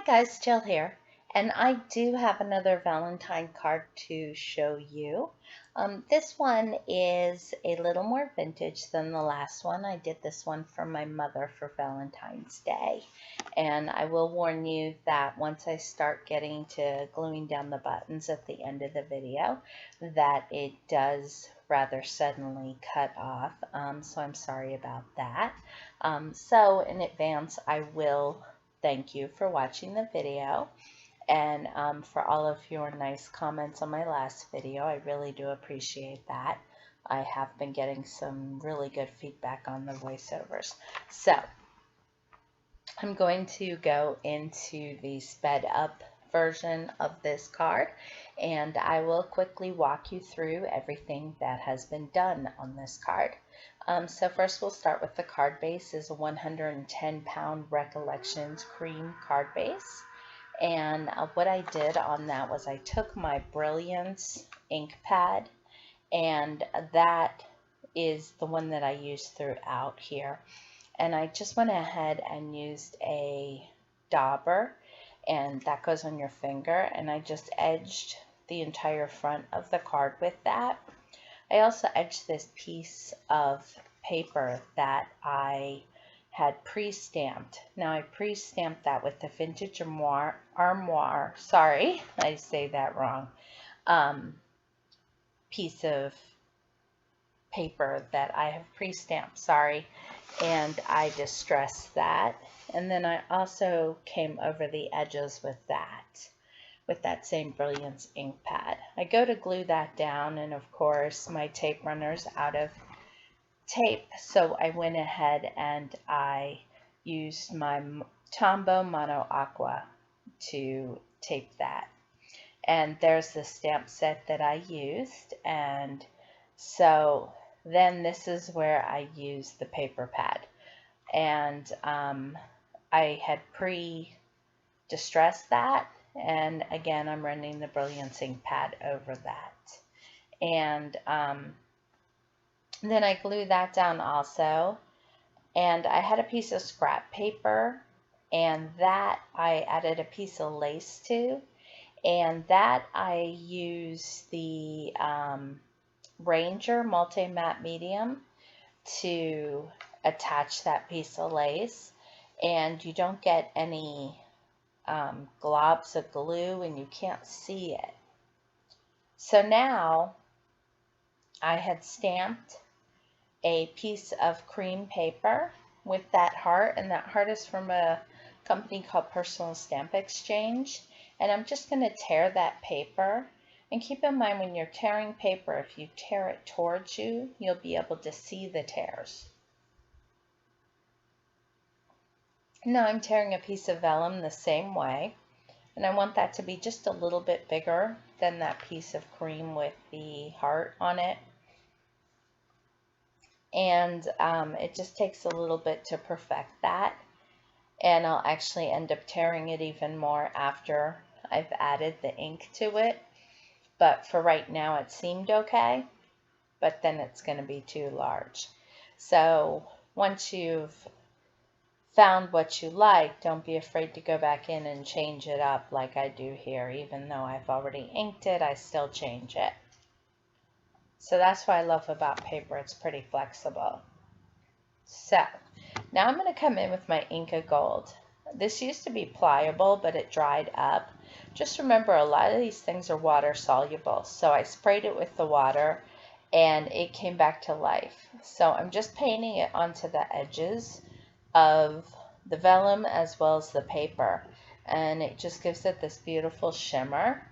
guys, Jill here, and I do have another Valentine card to show you. This one is a little more vintage than the last one. I did this one for my mother for Valentine's Day, and I will warn you that once I start getting to gluing down the buttons at the end of the video, that it does rather suddenly cut off, so I'm sorry about that. So in advance, I will thank you for watching the video and for all of your nice comments on my last video. I really do appreciate that. I have been getting some really good feedback on the voiceovers. So I'm going to go into the sped up version of this card, and I will quickly walk you through everything that has been done on this card. So first we'll start with the card base. Is a 110-pound Recollections cream card base. And what I did on that was I took my Brilliance ink pad, and that is the one that I used throughout here. And I just went ahead and used a dauber, and that goes on your finger, and I just edged the entire front of the card with that. I also edged this piece of paper that I had pre-stamped. Now I pre-stamped that with the Vintage Armoire, sorry, I say that wrong, piece of paper that I have pre-stamped, sorry, and I distressed that. And then I also came over the edges with that same Brilliance ink pad. I go to glue that down, and of course my tape runner's out of tape, so I went ahead and I used my Tombow Mono Aqua to tape that. And there's the stamp set that I used, and so then this is where I used the paper pad. And I had pre-distressed that, and again I'm running the Brilliance ink pad over that. And then I glued that down also, and I had a piece of scrap paper, and that I added a piece of lace to, and that I used the Ranger Multi-Matte Medium to attach that piece of lace, and you don't get any globs of glue and you can't see it. So now I had stamped a piece of cream paper with that heart, and that heart is from a company called Personal Stamp Exchange, and I'm just going to tear that paper. And keep in mind, when you're tearing paper, if you tear it towards you, you'll be able to see the tears. Now I'm tearing a piece of vellum the same way, and I want that to be just a little bit bigger than that piece of cream with the heart on it. And it just takes a little bit to perfect that, and I'll actually end up tearing it even more after I've added the ink to it. But for right now it seemed okay, but then it's going to be too large. So once you've found what you like, don't be afraid to go back in and change it up like I do here. Even though I've already inked it, I still change it. So that's what I love about paper, it's pretty flexible. So now I'm going to come in with my Inca Gold. This used to be pliable, but it dried up. Just remember, a lot of these things are water soluble, so I sprayed it with the water and it came back to life. So I'm just painting it onto the edges of the vellum as well as the paper, and it just gives it this beautiful shimmer.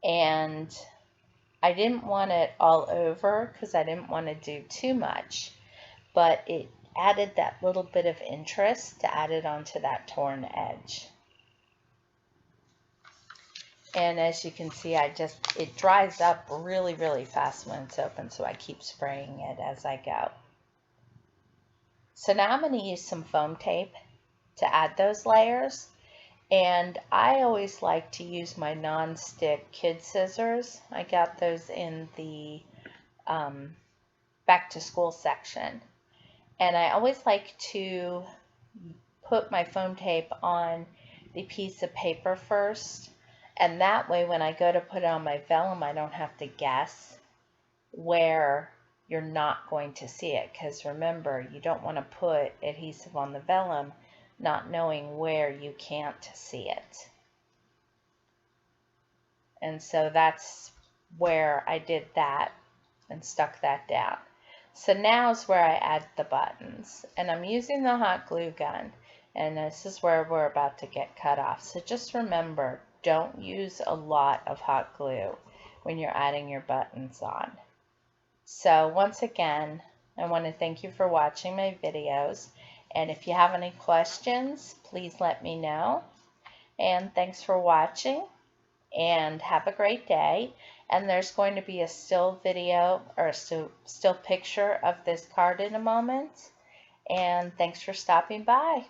And I didn't want it all over because I didn't want to do too much, but it added that little bit of interest to add it onto that torn edge. And as you can see, it dries up really, really fast when it's open, so I keep spraying it as I go. So now I'm going to use some foam tape to add those layers. And I always like to use my non-stick kid scissors. I got those in the back to school section. And I always like to put my foam tape on the piece of paper first, and that way when I go to put it on my vellum, I don't have to guess where you're not going to see it, because remember, you don't want to put adhesive on the vellum not knowing where you can't see it. And so that's where I did that and stuck that down. So now is where I add the buttons, and I'm using the hot glue gun, and this is where we're about to get cut off. So just remember, don't use a lot of hot glue when you're adding your buttons on. So once again, I want to thank you for watching my videos, and if you have any questions, please let me know. And thanks for watching, and have a great day. And there's going to be a still video or a still picture of this card in a moment. And thanks for stopping by.